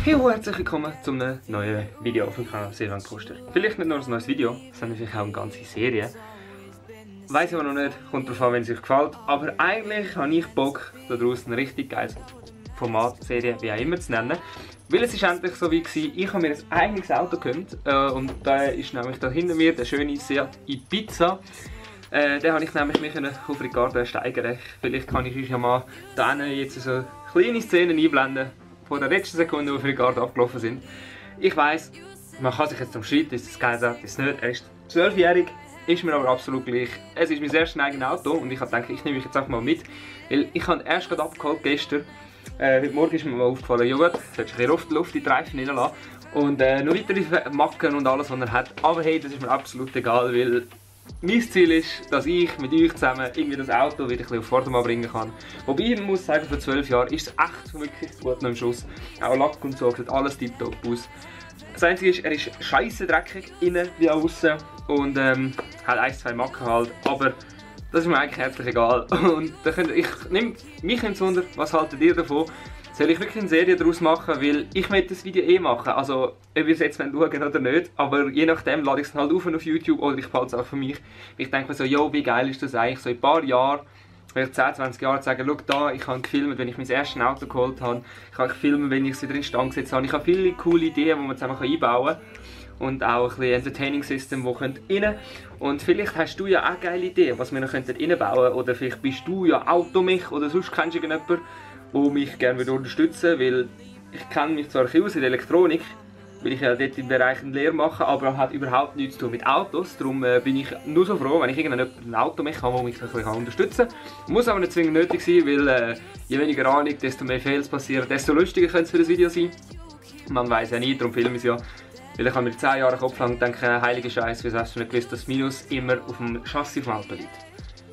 Hey, herzlich willkommen zu einem neuen Video auf dem Kanal Silvan Koster. Vielleicht nicht nur ein neues Video, sondern vielleicht auch eine ganze Serie. Weiss ich aber noch nicht, kommt darauf an, wenn es euch gefällt. Aber eigentlich habe ich Bock, daraus ein richtig geiles Format, Serie, wie auch immer zu nennen. Weil es ist endlich so wie gewesen, ich habe mir ein eigenes Auto gegönnt. Und da ist nämlich da hinter mir der schöne Seat Ibiza. Den habe ich nämlich mich auf Ricardo steigern. Vielleicht kann ich euch ja mal da jetzt so kleine Szenen einblenden. Von der letzten Sekunde, wo für Ricardo abgelaufen sind. Ich weiss, man kann sich jetzt umschreiten, ist das geil, ist es nicht. Er ist 12-jährig, ist mir aber absolut gleich. Es ist mein erstes eigenes Auto und ich habe gedacht, ich nehme mich jetzt einfach mal mit. Weil ich habe erst gerade abgeholt gestern. Heute Morgen ist mir mal aufgefallen, ja gut, solltest du ein bisschen Luft in die Reifen reinlassen. Und noch weitere Macken und alles, was er hat. Aber hey, das ist mir absolut egal, weil mein Ziel ist, dass ich mit euch zusammen irgendwie das Auto wieder ein bisschen auf Vordermann bringen kann. Wobei ich muss sagen, für 12 Jahre ist es echt wirklich gut noch im Schuss. Auch Lack und so, sieht alles tiptop aus. Das Einzige ist, er ist scheisse dreckig, innen wie außen und hat 1-2 Macken halt, aber das ist mir eigentlich herzlich egal. Und mich nimmt es wunder, was haltet ihr davon? Soll ich wirklich eine Serie daraus machen, weil ich möchte das Video machen, also ob ihr es jetzt schauen oder nicht, aber je nachdem lade ich es halt auf YouTube oder ich behalte es auch für mich. Ich denke mir so, jo, wie geil ist das eigentlich, so in ein paar Jahren, vielleicht 10, 20 Jahre sagen, schau da, ich habe gefilmt, wenn ich mein erstes Auto geholt habe, ich habe gefilmt, wenn ich es wieder in Stand gesetzt habe, ich habe viele coole Ideen, die man zusammen einbauen kann. Und auch ein bisschen Entertaining System, das rein könnt. Und vielleicht hast du ja auch geile Ideen, was wir noch reinbauen könnten, oder vielleicht bist du ja Automech oder sonst kennst du irgendjemanden, der mich gerne unterstützen würde, weil ich kenne mich zwar ein bisschen aus in der Elektronik, weil ich ja dort im Bereich eine Lehre mache, aber hat überhaupt nichts zu tun mit Autos. Darum bin ich nur so froh, wenn ich irgendeinen Automech habe, der mich ein bisschen unterstützen kann. Muss aber nicht zwingend nötig sein, weil je weniger Ahnung, desto mehr Fails passieren, desto lustiger könnte es für das Video sein. Man weiß ja nie, darum filme ich es ja. Weil ich habe mir 10 Jahre Kopf lang gedacht, heilige Scheiße, wieso hast du nicht gewusst, dass das Minus immer auf dem Chassis vom Auto liegt.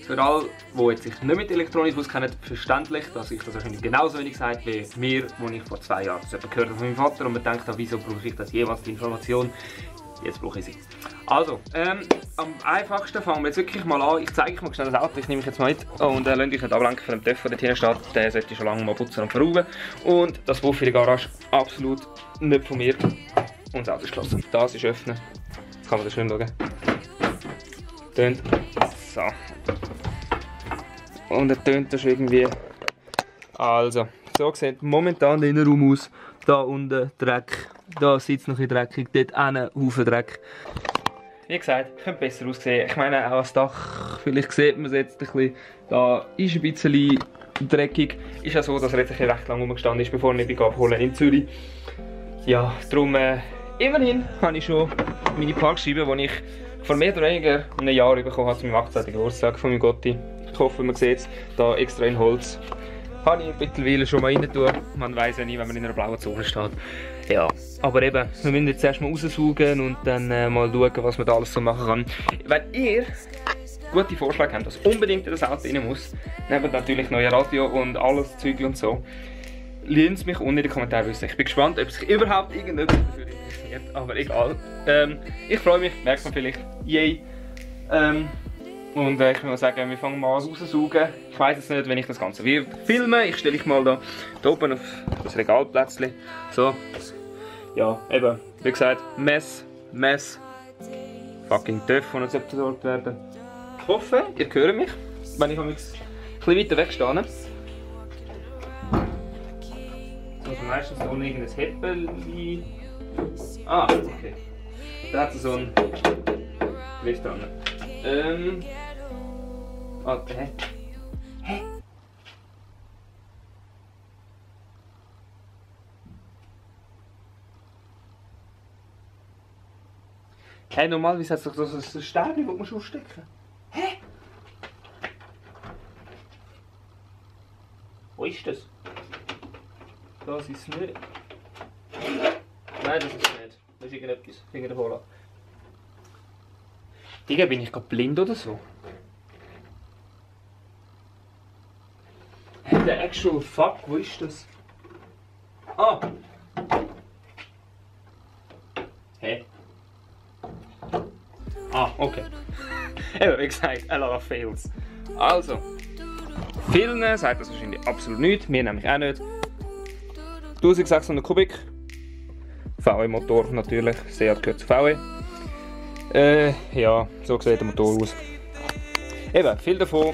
Für alle, die jetzt sich nicht mit Elektronik auskennen, verständlich, dass ich das wahrscheinlich genauso wenig sage wie mir, als ich vor 2 Jahren das gehört habe von meinem Vater und mir gedacht habe, wieso brauche ich das jemals, die Information? Jetzt brauche ich sie. Also, am einfachsten fangen wir jetzt wirklich mal an. Ich zeige euch mal schnell das Auto, ich nehme mich jetzt mal mit und lasst euch nicht ablenken von dem Töff, der dort hinten steht. Der sollte schon lange mal putzen und verrauben. Und das Buff in der Garage, absolut nicht von mir. Und das Auto ist geschlossen. Das ist öffnen. Jetzt kann man das schön schauen. Tönt. So. Und er tönt das irgendwie. Also, so sieht momentan der Innenraum aus. Da unten Dreck. Da sitzt noch ein dreckig. Dort hinten Haufen Dreck. Wie gesagt, könnte besser aussehen. Ich meine, auch das Dach, vielleicht sieht man es jetzt ein bisschen. Da ist ein bisschen dreckig. Ist ja so, dass er jetzt recht lange rumgestanden ist, bevor ich ihn abholen in Zürich. Ja, darum. Immerhin habe ich schon meine Parkscheibe, die ich vor mehr oder weniger einem Jahr bekommen habe, zu meinem 18. Geburtstag von meinem Gotti. Ich hoffe, man sieht es, da extra in Holz. Habe ich mittlerweile schon mal rein tun. Man weiß ja nie, wenn man in einer blauen Zone steht. Ja, aber eben, wir müssen jetzt erstmal raussaugen und dann mal schauen, was man da alles so machen kann. Wenn ihr gute Vorschläge habt, dass unbedingt in das Auto rein muss, neben natürlich neue Radio und alles Zeug und so, lasst es mich unten in den Kommentaren wissen. Ich bin gespannt, ob sich überhaupt irgendjemand dafür interessiert, aber egal. Ich freue mich, merkt man vielleicht. Yay! Und ich würde mal sagen, wir fangen mal an rauszusaugen. Ich weiss jetzt nicht, wenn ich das Ganze wird filmen. Ich stelle ich mal da oben auf das Regalplätzchen. So. Ja, eben, wie gesagt, Mess. Fucking Töff, die jetzt abgesorgt werden. Ich hoffe, ihr hört mich, wenn ich ein bisschen weiter weg stehe. Also meistens da unten irgendein Häppchen. Ah, okay. Da hat es so ein Griff dran. Hä? Hey, normalerweise hat es doch so ein Stäbchen, das man schon aufstecken. Hä? Wo ist das? Das ist es nicht. Nein, das ist es nicht. Das ist irgendetwas. Finger davor an. Digga, bin ich gerade blind oder so? Hey, der actual fuck, wo ist das? Ah! Hä? Ah, okay. Eben, wie gesagt, a lot of fails. Also, vielen sagt das wahrscheinlich absolut nichts, mir nämlich auch nicht. 1600 Kubik, VW-Motor natürlich, Seat gehört zu VW. Ja, so sieht der Motor aus. Eben, viel davon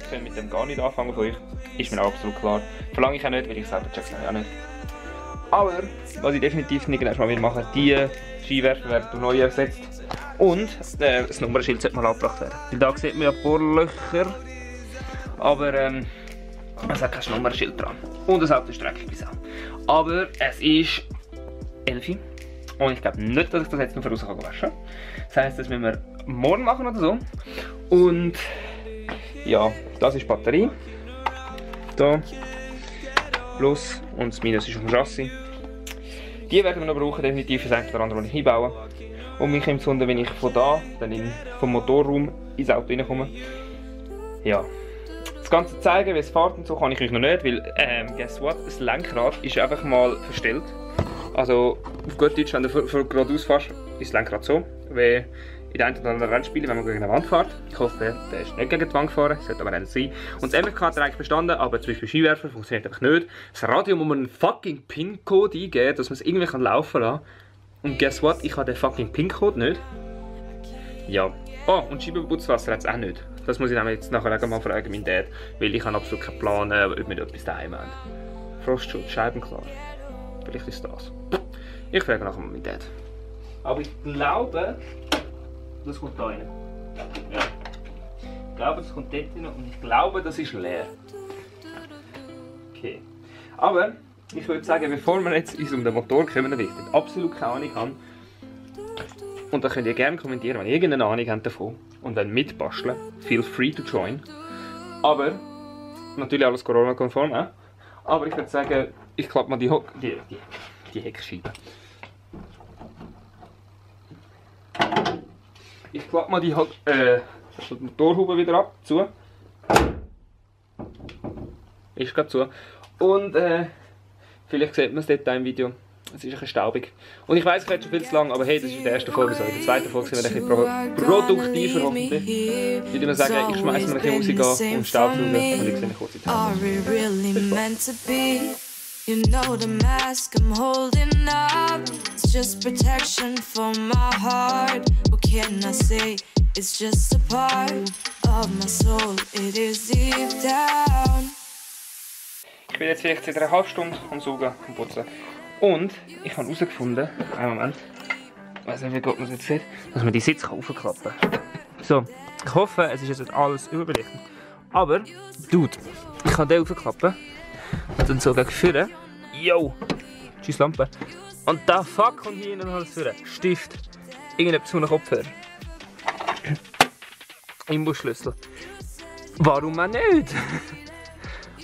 können mit dem gar nicht anfangen von euch. Ist mir auch absolut klar. Verlange ich auch nicht, weil ich selber check's auch nicht. Aber, was ich definitiv nicht erst mal machen will, die Skiwerfer werden durch neue ersetzt. Und das Nummernschild sollte mal angebracht werden. Weil da sieht man ja ein paar Löcher. Aber es hat kein Nummernschild dran. Und das Auto ist dreckig bis auch. Aber es ist 11. Und ich glaube nicht, dass ich das jetzt noch voraus waschen kann. Das heisst, das müssen wir morgen machen oder so. Und ja, das ist die Batterie. Da. Plus und das Minus ist auf dem Chassis. Die werden wir noch brauchen, definitiv für das eine oder andere, das ich einbauen. Und mich nimmt es wunder, wenn ich von da, dann vom Motorraum ins Auto reinkomme. Ja. Das Ganze zeigen, wie es fährt und so, kann ich euch noch nicht, weil, guess what, das Lenkrad ist einfach mal verstellt. Also, auf gut Deutsch, wenn du geradeaus fährst, ist das Lenkrad so, wie in den einen oder anderen Rennspielen, wenn man gegen eine Wand fährt. Ich hoffe, der ist nicht gegen die Wand gefahren, sollte aber nicht sein. Und das MFK hat eigentlich bestanden, aber zum Beispiel Skiwerfer funktioniert einfach nicht. Das Radio muss man einen fucking PIN-Code eingeben, dass man es irgendwie laufen lassen kann. Und guess what, ich habe den fucking PIN-Code nicht. Ja. Oh, und Scheibenputzwasser hat es auch nicht. Das muss ich jetzt nachher mal fragen, meinen Dad, weil ich habe absolut keinen Plan, ob wir etwas daheim haben. Frostschutz, Scheiben klar. Vielleicht ist das. Ich frage nachher mal meinen Dad. Aber ich glaube, das kommt da rein. Ja. Ich glaube, das kommt dort rein und ich glaube, das ist leer. Okay. Aber ich würde sagen, bevor wir jetzt uns um den Motor kümmern, weil ich absolut keine Ahnung habe, und da könnt ihr gerne kommentieren, wenn ihr irgendeine Ahnung habt davon und dann mitbasteln. Feel free to join. Aber, natürlich alles Corona-konform auch. Aber ich würde sagen, ich klappe mal die Heckscheibe. Ich klappe mal die Motorhaube wieder ab, zu. Ist gerade zu. Und vielleicht sieht man es dort im Video. Es ist ein bisschen staubig. Und ich weiss, ich werde schon viel zu lang, aber hey, das ist in der ersten Folge so. In der zweiten Folge sind wir ein bisschen produktiver hoffentlich. Ich würde mal sagen, ich schmeiße mir ein bisschen Musik an und Staubsauger und ich sehe eine kurze Zeit. You know the mask I'm holding up, it's just protection for my heart. What can I say? It's just a part of my soul, it is deep down. Ich bin jetzt vielleicht seit einer halben Stunde am Saugen und Putzen. Und ich habe herausgefunden, einen Moment, ich weiß nicht, wie gut man es jetzt sieht, dass man die Sitze aufklappen kann. So, ich hoffe, es ist jetzt nicht alles überbelichtend. Aber, Dude, ich kann den aufklappen. Und dann so gegen vorne. Yo! Tschüss Lampe. Und da fuck kommt hier hinten alles vorne. Stift. Irgendetwas von einem Kopfhörer. Imbusschlüssel. Warum auch nicht?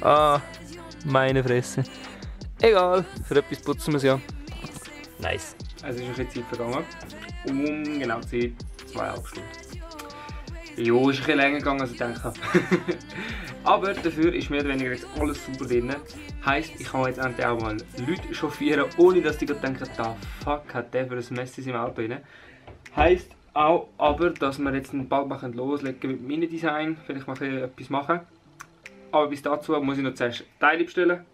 Ah, meine Fresse. Egal, für etwas putzen wir es ja. Nice. Es ist ein bisschen Zeit vergangen. Genau Zeit, 2,5 Stunden. Jo, ist ein bisschen länger gegangen, als ich gedacht habe. Aber dafür ist mehr oder weniger jetzt alles super drin. Heisst, ich kann jetzt endlich auch mal Leute chauffieren, ohne dass die denken, da fuck hat der für ein Mess im Auto drin. Heisst auch aber, dass wir jetzt bald mal loslegen mit Mini-Design, vielleicht mal etwas machen. Aber bis dazu muss ich noch zuerst Teile bestellen,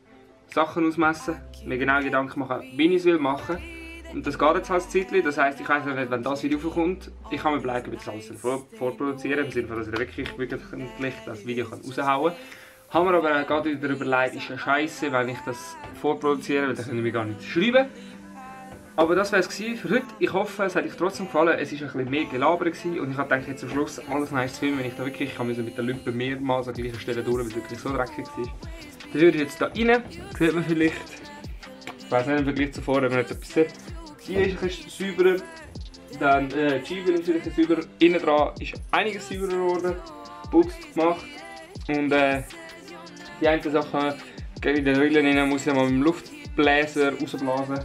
Sachen ausmessen, mir genau Gedanken machen, wie ich es machen will. Und das geht jetzt halt ein Zeitchen, das heisst, ich weiss noch nicht, wenn das Video vorkommt, ich kann mir überlegen, ob ich das alles vorproduzieren kann, im Sinne von, dass ich wirklich das Video raushauen kann. Haben wir aber gerade wieder überlegt, ist ja scheiße, wenn ich das vorproduziere, weil dann können wir gar nicht schreiben. Aber das war es für heute. Ich hoffe, es hat euch trotzdem gefallen. Es war ein bisschen mehr Gelaber und ich habe jetzt am Schluss alles nice zu filmen, wenn ich da wirklich, ich musste mit der Lampe mehrmals an gleichen Stelle durch, weil es wirklich so dreckig war. Dann würde ich jetzt da rein, sieht man vielleicht, ich weiß nicht im Vergleich zuvor, wenn man jetzt etwas sieht. Hier ist ein bisschen sauberer, dann die Scheibe ist natürlich sauberer, innen dran ist einiges sauberer geworden, geputzt, gemacht und die einen Sachen gegen die Rillen rein, muss ich mal mit dem Luftbläser rausblasen.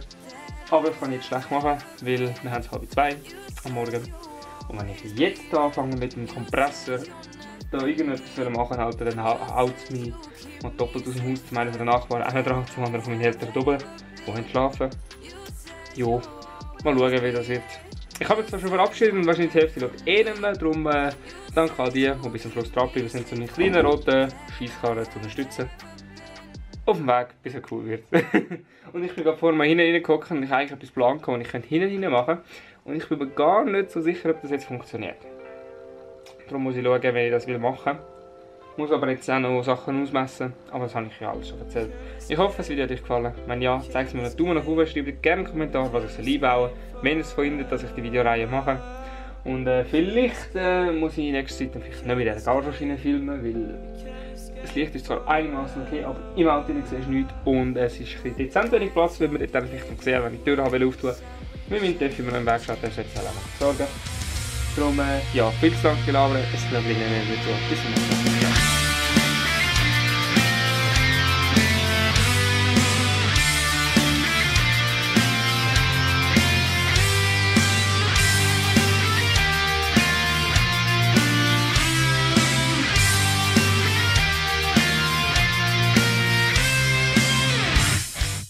Aber das kann ich jetzt schlecht machen, weil wir haben es 1:30 am Morgen. Und wenn ich jetzt anfange mit dem Kompressor da irgendetwas machen wollte, dann haut es mich mal doppelt aus dem Haus, zum einen von den Nachbarn, einen dran, zum anderen von meinen Eltern oben, die schlafen. Jo, mal schauen, wie das wird. Ich habe mich zwar schon verabschiedet und wahrscheinlich die Hälfte schaut eh nicht mehr, darum danke an die bis zum Schluss dranbleiben sind, so eine kleine rote Scheisskarre zu unterstützen. auf dem Weg, bis er cool wird. Und ich bin gerade vorher mal hinten reingeguckt und ich eigentlich etwas Plan gehabt, und ich könnte hinten rein machen. Und ich bin mir gar nicht so sicher, ob das jetzt funktioniert. Darum muss ich schauen, wenn ich das machen will. Ich muss aber jetzt auch noch Sachen ausmessen, aber das habe ich ja alles schon erzählt. Ich hoffe, das Video hat euch gefallen. Wenn ja, zeigt es mir einen Daumen nach oben, schreibt gerne einen Kommentar, was ich einbauen soll, wenn ihr es findet, dass ich die Videoreihe mache. Und vielleicht muss ich in nächster Zeit vielleicht nicht mit der Garmaschine filmen, weil das Licht ist zwar einigermaßen okay, aber im Auto siehst du nichts und es ist ein bisschen dezent wenig Platz, weil man dann vielleicht noch sehen, wenn ich die Tür auftue. Mit meinem Töpfchen immer noch im Weg schaut, der sollte selber sorgen. Darum, ja, viel zu lange gelabert, es bleibt nicht mehr so. Bis zum nächsten Mal.